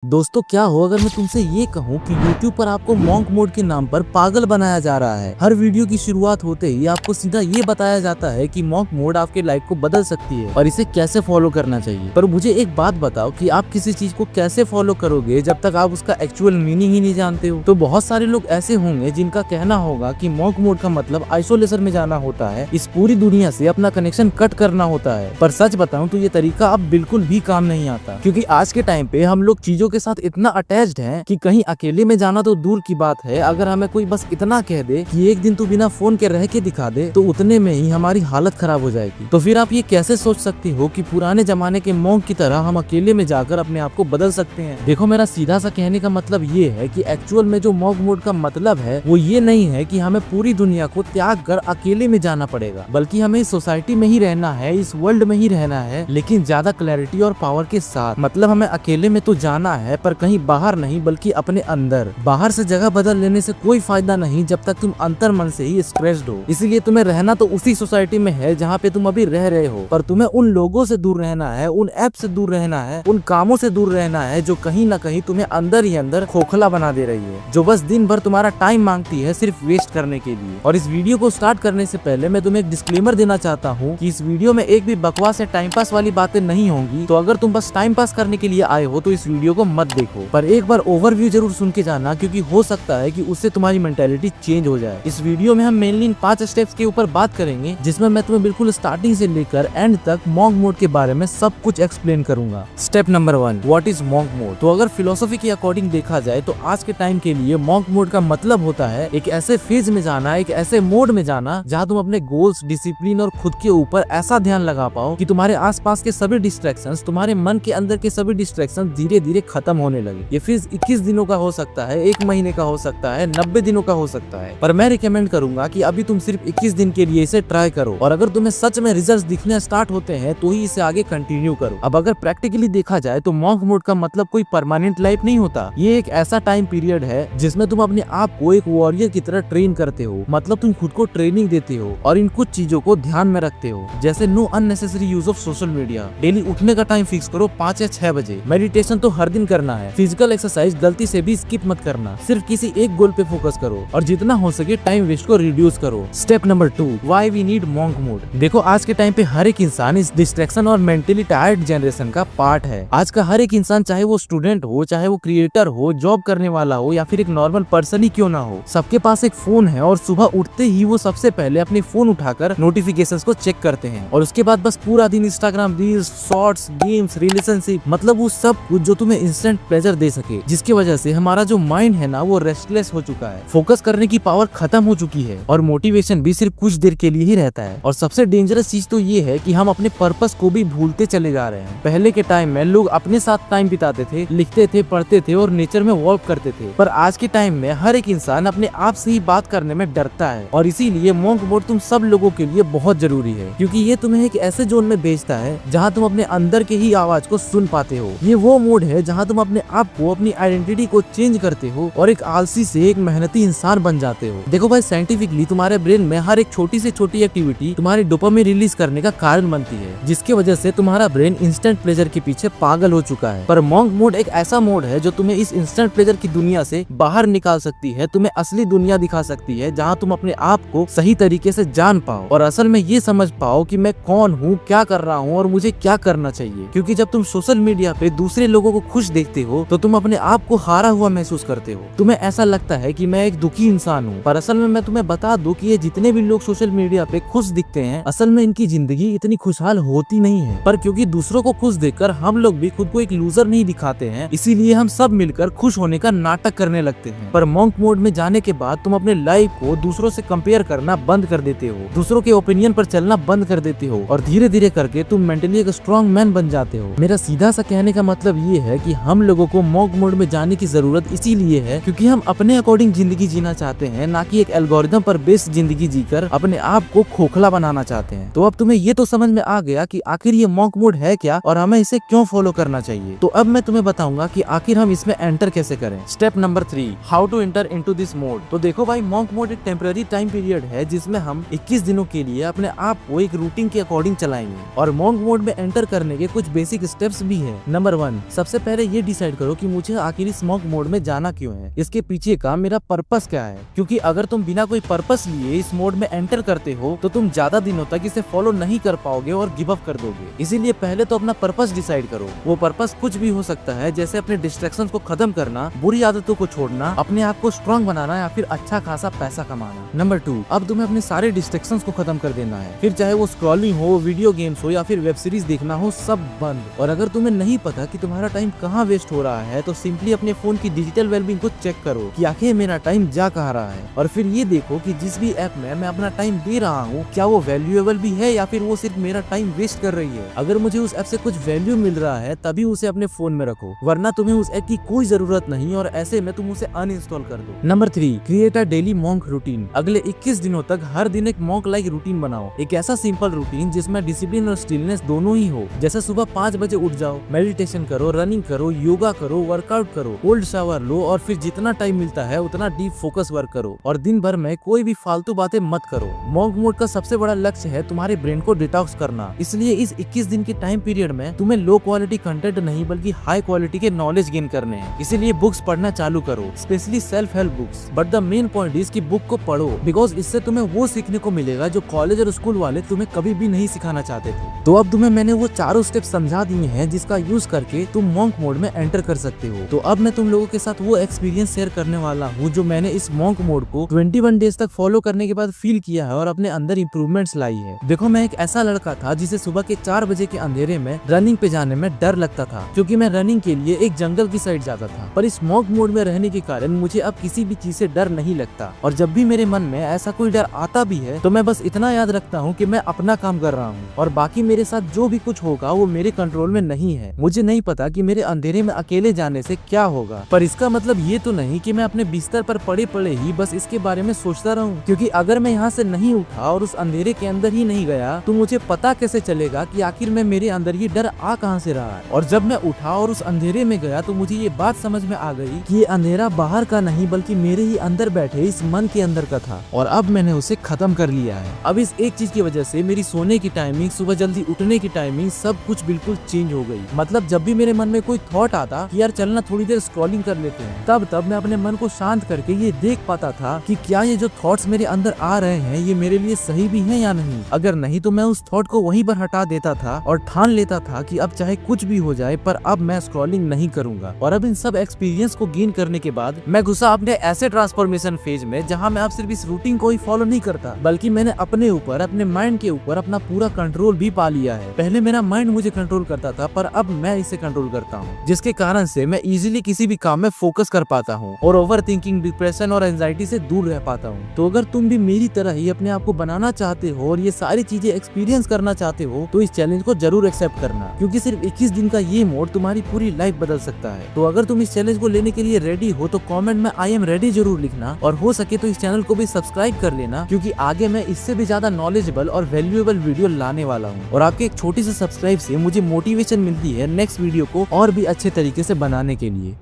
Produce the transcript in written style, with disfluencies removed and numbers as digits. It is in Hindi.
दोस्तों क्या हो अगर मैं तुमसे ये कहूँ कि YouTube पर आपको मॉन्क मोड के नाम पर पागल बनाया जा रहा है। हर वीडियो की शुरुआत होते ही आपको सीधा ये बताया जाता है कि मॉन्क मोड आपके लाइफ को बदल सकती है और इसे कैसे फॉलो करना चाहिए। पर मुझे एक बात बताओ कि आप किसी चीज को कैसे फॉलो करोगे जब तक आप उसका एक्चुअल मीनिंग ही नहीं जानते हो। तो बहुत सारे लोग ऐसे होंगे जिनका कहना होगा कि मॉन्क मोड का मतलब आइसोलेशन में जाना होता है, इस पूरी दुनिया से अपना कनेक्शन कट करना होता है। पर सच बताऊं तो ये तरीका अब बिल्कुल भी काम नहीं आता, क्योंकि आज के टाइम पे हम लोग चीजों के साथ इतना अटैच्ड हैं कि कहीं अकेले में जाना तो दूर की बात है, अगर हमें कोई बस इतना कह दे कि एक दिन तू बिना फोन के रह के दिखा दे तो उतने में ही हमारी हालत खराब हो जाएगी। तो फिर आप ये कैसे सोच सकती हो कि पुराने जमाने के मॉन्क की तरह हम अकेले में जाकर अपने आप को बदल सकते हैं। देखो मेरा सीधा सा कहने का मतलब ये है कि एक्चुअल में जो मॉन्क मोड का मतलब है वो ये नहीं है कि हमें पूरी दुनिया को त्याग कर अकेले में जाना पड़ेगा, बल्कि हमें इस सोसाइटी में ही रहना है, इस वर्ल्ड में ही रहना है, लेकिन ज्यादा क्लैरिटी और पावर के साथ। मतलब हमें अकेले में तो जाना है पर कहीं बाहर नहीं बल्कि अपने अंदर। बाहर से जगह बदल लेने से कोई फायदा नहीं जब तक तुम अंतर मन से ही स्ट्रेस्ड हो। इसलिए तुम्हें रहना तो उसी सोसाइटी में है जहाँ पे तुम अभी रह रहे हो, पर तुम्हें उन लोगों से दूर रहना है, उन ऐप से दूर रहना है, उन कामों से दूर रहना है जो कहीं ना कहीं तुम्हें अंदर ही अंदर खोखला बना दे रही है, जो बस दिन भर तुम्हारा टाइम मांगती है सिर्फ वेस्ट करने के लिए। और इस वीडियो को स्टार्ट करने से पहले मैं तुम्हें एक डिस्क्लेमर देना चाहता हूँ कि इस वीडियो में एक भी बकवास या टाइम पास वाली बातें नहीं होंगी। तो अगर तुम बस टाइम पास करने के लिए आए हो तो इस वीडियो को मत देखो, पर एक बार ओवरव्यू जरूर सुन के जाना, क्योंकि हो सकता है कि उससे तुम्हारी मेंटालिटी चेंज हो जाए। इस वीडियो में हम मेनली इन 5 स्टेप्स के ऊपर बात करेंगे, जिसमें मैं तुम्हें बिल्कुल स्टार्टिंग से लेकर एंड तक मॉन्क मोड के बारे में सब कुछ एक्सप्लेन करूंगा। Step number 1, what is monk mode. तो अगर फिलोसफी के अकॉर्डिंग देखा जाए तो आज के टाइम के लिए मॉन्क मोड का मतलब होता है एक ऐसे फेज में जाना, एक ऐसे मोड में जाना जहाँ तुम अपने गोल्स, डिसिप्लिन और खुद के ऊपर ऐसा ध्यान लगा पाओ कि तुम्हारे आसपास के सभी डिस्ट्रैक्शंस, तुम्हारे मन के अंदर के सभी डिस्ट्रैक्शंस धीरे धीरे खत्म होने लगे। ये फेज 21 दिनों का हो सकता है, 1 महीने का हो सकता है, 90 दिनों का हो सकता है, पर मैं रिकमेंड करूंगा कि अभी तुम सिर्फ 21 दिन के लिए इसे ट्राई करो, और अगर तुम्हें सच में रिजल्ट्स दिखने स्टार्ट होते हैं तो ही इसे आगे कंटिन्यू करो। अब अगर प्रैक्टिकली देखा जाए तो मॉन्क मोड का मतलब कोई परमानेंट लाइफ नहीं होता। ये एक ऐसा टाइम पीरियड है जिसमें तुम अपने आप को एक वॉरियर की तरह ट्रेन करते हो। मतलब तुम खुद को ट्रेनिंग देते हो और इन कुछ चीजों को ध्यान में रखते हो, जैसे know unnecessary use of social media, daily उठने का टाइम फिक्स करो 5 या 6 बजे, मेडिटेशन तो हर दिन करना है, फिजिकल एक्सरसाइज गलती से भी स्किप मत करना, सिर्फ किसी एक गोल पे फोकस करो और जितना हो सके टाइम वेस्ट को रिड्यूस करो। Step number 2, why we need monk mode. देखो आज के टाइम पे हर एक इंसान इस डिस्ट्रैक्शन और मेंटली टायर्ड जनरेशन का पार्ट है। आज का हर एक इंसान, चाहे वो स्टूडेंट हो, चाहे वो क्रिएटर हो, जॉब करने वाला हो या फिर एक नॉर्मल पर्सन ही क्यों ना हो, सबके पास एक फोन है और सुबह उठते ही वो सबसे पहले अपने फोन उठाकर नोटिफिकेशंस को चेक करते हैं और उसके बाद बस पूरा दिन Instagram reels, shorts, games, relationship, मतलब वो सब कुछ जो तुम्हें इंस्टेंट प्लेजर दे सके, जिसकी वजह से हमारा जो माइंड है ना वो रेस्टलेस हो चुका है, फोकस करने की पावर खत्म हो चुकी है और मोटिवेशन भी सिर्फ कुछ देर के लिए ही रहता है। और सबसे डेंजरस चीज तो ये है कि हम अपने पर्पस को भी भूलते चले जा रहे हैं। पहले के टाइम में लोग अपने साथ टाइम बिताते थे, लिखते थे, पढ़ते थे और नेचर में वॉक करते थे, पर आज के टाइम में हर एक इंसान अपने आप से ही बात करने में डरता है। और इसीलिए मॉन्क मोड तुम सब लोगों के लिए बहुत जरूरी है, क्योंकि ये तुम्हें एक ऐसे जोन में भेजता है जहाँ तुम अपने अंदर के ही आवाज को सुन पाते हो। ये वो मोड है जहाँ तुम अपने आप को, अपनी आइडेंटिटी को चेंज करते हो और एक आलसी से एक मेहनती इंसान बन जाते हो। देखो भाई, साइंटिफिकली तुम्हारे ब्रेन में हर एक छोटी से छोटी एक्टिविटी तुम्हारी डोपामिन रिलीज करने का कारण बनती है, जिसकी वजह से तुम्हारा ब्रेन इंस्टेंट प्लेजर के पीछे पागल हो चुका है। पर मॉन्क मोड एक ऐसा मोड है जो तुम्हें इस इंस्टेंट प्लेजर की दुनिया से बाहर निकाल सकती है, तुम्हें असली दुनिया दिखा सकती है, जहाँ तुम अपने आप को सही तरीके से जान पाओ और असल में ये समझ पाओ कि मैं कौन हूँ, क्या कर रहा हूँ और मुझे क्या करना चाहिए। क्योंकि जब तुम सोशल मीडिया पे दूसरे लोगों को खुश देखते हो तो तुम अपने आप को हारा हुआ महसूस करते हो। तुम्हें ऐसा लगता है कि मैं एक दुखी इंसान हूँ, पर असल में मैं तुम्हें बता दूं कि ये जितने भी लोग सोशल मीडिया पे खुश दिखते हैं, असल में इनकी जिंदगी इतनी खुशहाल होती नहीं है। पर क्योंकि दूसरों को खुश देखकर हम लोग भी खुद को एक लूजर नहीं दिखाते हैं, इसीलिए हम सब मिलकर खुश होने का नाटक करने लगते हैं। पर मॉन्क मोड में जाने के बाद तुम अपने लाइफ को दूसरों से कंपेयर करना बंद कर देते हो, दूसरों के ओपिनियन पर चलना बंद कर देते हो और धीरे धीरे करके तुम मेंटली एक स्ट्रॉन्ग मैन बन जाते हो। मेरा सीधा सा कहने का मतलब ये है कि हम लोगों को मॉन्क मोड में जाने की जरूरत इसीलिए है क्योंकि हम अपने अकॉर्डिंग जिंदगी जीना चाहते हैं, ना कि एक एल्गोरिथम पर बेस्ड जिंदगी जीकर अपने आप को खोखला बनाना चाहते हैं। तो अब तुम्हें ये तो समझ में आ गया कि आखिर ये मॉन्क मोड है क्या और हमें इसे क्यों फॉलो करना चाहिए। तो अब मैं तुम्हें बताऊंगा कि आखिर हम इसमें एंटर कैसे करें। Step number 3, how to enter into this mode. तो देखो भाई, मॉन्क मोड एक टेम्पररी टाइम पीरियड है जिसमें हम 21 दिनों के लिए अपने आप को एक रूटीन के अकॉर्डिंग चलाएंगे और मॉन्क मोड में एंटर करने के कुछ बेसिक स्टेप्स भी है। नंबर 1, सबसे पहले ये डिसाइड करो कि मुझे आखिर इस मॉन्क मोड में जाना क्यों है, इसके पीछे का मेरा पर्पस क्या है। क्योंकि अगर तुम बिना कोई पर्पस लिए इस मोड में एंटर करते हो तो तुम ज्यादा दिनों तक इसे फॉलो नहीं कर पाओगे और गिव अप कर दोगे। इसीलिए पहले तो अपना पर्पस डिसाइड करो। वो पर्पस कुछ भी हो सकता है, जैसे अपने डिस्ट्रैक्शन को खत्म करना, बुरी आदतों को छोड़ना, अपने आप को स्ट्रॉन्ग बनाना या फिर अच्छा खासा पैसा कमाना। नंबर 2, अब तुम्हें अपने सारे डिस्ट्रैक्शंस को खत्म कर देना है। फिर चाहे वो स्क्रॉलिंग हो, वीडियो गेम्स हो या फिर वेब सीरीज देखना हो, सब बंद। और अगर तुम्हें नहीं पता कि तुम्हारा टाइम कहाँ वेस्ट हो रहा है तो सिंपली अपने फोन की डिजिटल वेलबींग को चेक करो कि आखिर मेरा टाइम जा कहाँ रहा है। और फिर ये देखो कि जिस भी ऐप में मैं अपना टाइम दे रहा हूँ क्या वो वैल्यूएबल भी है या फिर वो सिर्फ मेरा टाइम वेस्ट कर रही है। अगर मुझे उस ऐप से कुछ वैल्यू मिल रहा है तभी उसे अपने फोन में रखो, वरना तुम्हें उस ऐप की कोई जरूरत नहीं और ऐसे में तुम उसे अनइंस्टॉल कर दो। Number 3, create a daily monk routine. अगले 21 दिनों तक हर दिन एक मॉन्क लाइक रूटीन बनाओ। एक ऐसा सिंपल रूटीन जिसमें डिसिप्लिन और स्टिलनेस दोनों ही हो। जैसे सुबह 5 बजे उठ जाओ, मेडिटेशन करो, रनिंग करो, योगा करो, वर्कआउट करो, कोल्ड शावर लो और फिर जितना टाइम मिलता है उतना डीप फोकस वर्क करो। और दिन भर में कोई भी फालतू बातें मत करो। मॉन्क मोड का सबसे बड़ा लक्ष्य है तुम्हारे ब्रेन को डिटॉक्स करना। इसलिए इस 21 दिन के टाइम पीरियड में तुम्हें लो क्वालिटी कंटेंट नहीं बल्कि हाई क्वालिटी के नॉलेज गेन करने हैं। इसीलिए बुक्स पढ़ना चालू करो, specially self help books. But the main point is कि बुक को पढ़ो, बिकॉज इससे तुम्हें वो सीखने को मिलेगा जो कॉलेज और स्कूल वाले तुम्हें कभी भी नहीं सिखाना चाहते थे। तो अब तुम्हें मैंने वो चारों स्टेप समझा दिए हैं जिसका यूज करके तुम मॉन्क मोड में एंटर कर सकते हो। तो अब मैं तुम लोगों के साथ वो एक्सपीरियंस शेयर करने वाला हूँ जो मैंने इस मॉन्क मोड को 21 डेज तक फॉलो करने के बाद फील किया है और अपने अंदर इंप्रूवमेंट्स लाई है। देखो, मैं एक ऐसा लड़का था जिसे सुबह के 4 बजे के अंधेरे में रनिंग पे जाने में डर लगता था, क्योंकि मैं रनिंग के लिए एक जंगल की साइड जाता था। पर इस मॉन्क मोड में रहने के कारण मुझे अब किसी भी चीज से डर नहीं लगता। और जब भी मेरे मन में ऐसा कोई डर आता भी है तो मैं बस इतना याद रखता हूँ कि मैं अपना काम कर रहा हूँ और बाकी मेरे साथ जो भी कुछ होगा वो मेरे कंट्रोल में नहीं है। मुझे नहीं पता कि मेरे अंधेरे में अकेले जाने से क्या होगा, पर इसका मतलब ये तो नहीं कि मैं अपने बिस्तर पर पड़े पड़े ही बस इसके बारे में सोचता रहूं। क्योंकि अगर मैं यहाँ से नहीं उठा और उस अंधेरे के अंदर ही नहीं गया तो मुझे पता कैसे चलेगा कि आखिर में मेरे अंदर ये डर आ कहाँ से रहा है। और जब मैं उठा और उस अंधेरे में गया तो मुझे ये बात समझ में आ गई कि ये अंधेरा बाहर का नहीं बल्कि मेरे ही अंदर बैठे इस मन के अंदर का था और अब मैंने उसे खत्म कर लिया है। अब इस एक चीज की वजह से मेरी सोने की टाइमिंग, सुबह जल्दी उठने की टाइमिंग, सब कुछ बिल्कुल चेंज हो गई। मतलब जब भी मेरे मन में कोई थॉट आता कि यार चलना थोड़ी देर स्क्रॉलिंग कर लेते हैं, तब मैं अपने मन को शांत करके ये देख पाता था कि क्या ये जो थॉट्स मेरे अंदर आ रहे हैं ये मेरे लिए सही भी हैं या नहीं। अगर नहीं तो मैं उस थॉट को वहीं पर हटा देता था और ठान लेता था कि अब चाहे कुछ भी हो जाए पर अब मैं स्क्रॉलिंग नहीं करूंगा। और अब इन सब एक्सपीरियंस को गेन करने के बाद मैं घुसा अपने ऐसे ट्रांसफॉर्मेशन फेज में जहां मैं अब सिर्फ इस रूटीन को ही फॉलो नहीं करता बल्कि मैंने अपने ऊपर, अपने माइंड के ऊपर अपना पूरा कंट्रोल भी पा लिया है। पहले मेरा माइंड मुझे कंट्रोल करता था पर अब मैं इसे कंट्रोल करता हूँ, जिसके कारण से मैं इजीली किसी भी काम में फोकस कर पाता हूँ और ओवर थिंकिंग, डिप्रेशन और एंजाइटी से दूर रह पाता हूँ। तो अगर तुम भी मेरी तरह ही अपने आप को बनाना चाहते हो और ये सारी चीजें एक्सपीरियंस करना चाहते हो तो इस चैलेंज को जरूर एक्सेप्ट करना, क्योंकि सिर्फ 21 दिन का ये मोड तुम्हारी पूरी लाइफ बदल सकता है। तो अगर तुम इस चैलेंज को लेने के लिए रेडी हो तो कमेंट में आई एम रेडी जरूर लिखना और हो सके तो इस चैनल को भी सब्सक्राइब कर लेना, क्योंकि आगे मैं इससे भी ज्यादा नॉलेजेबल और वैल्यूएबल वीडियो लाने वाला हूँ। और आपके एक छोटी सी सब्सक्राइब से मुझे मोटिवेशन मिलती है नेक्स्ट वीडियो को और भी अच्छे तरीके से बनाने के लिए।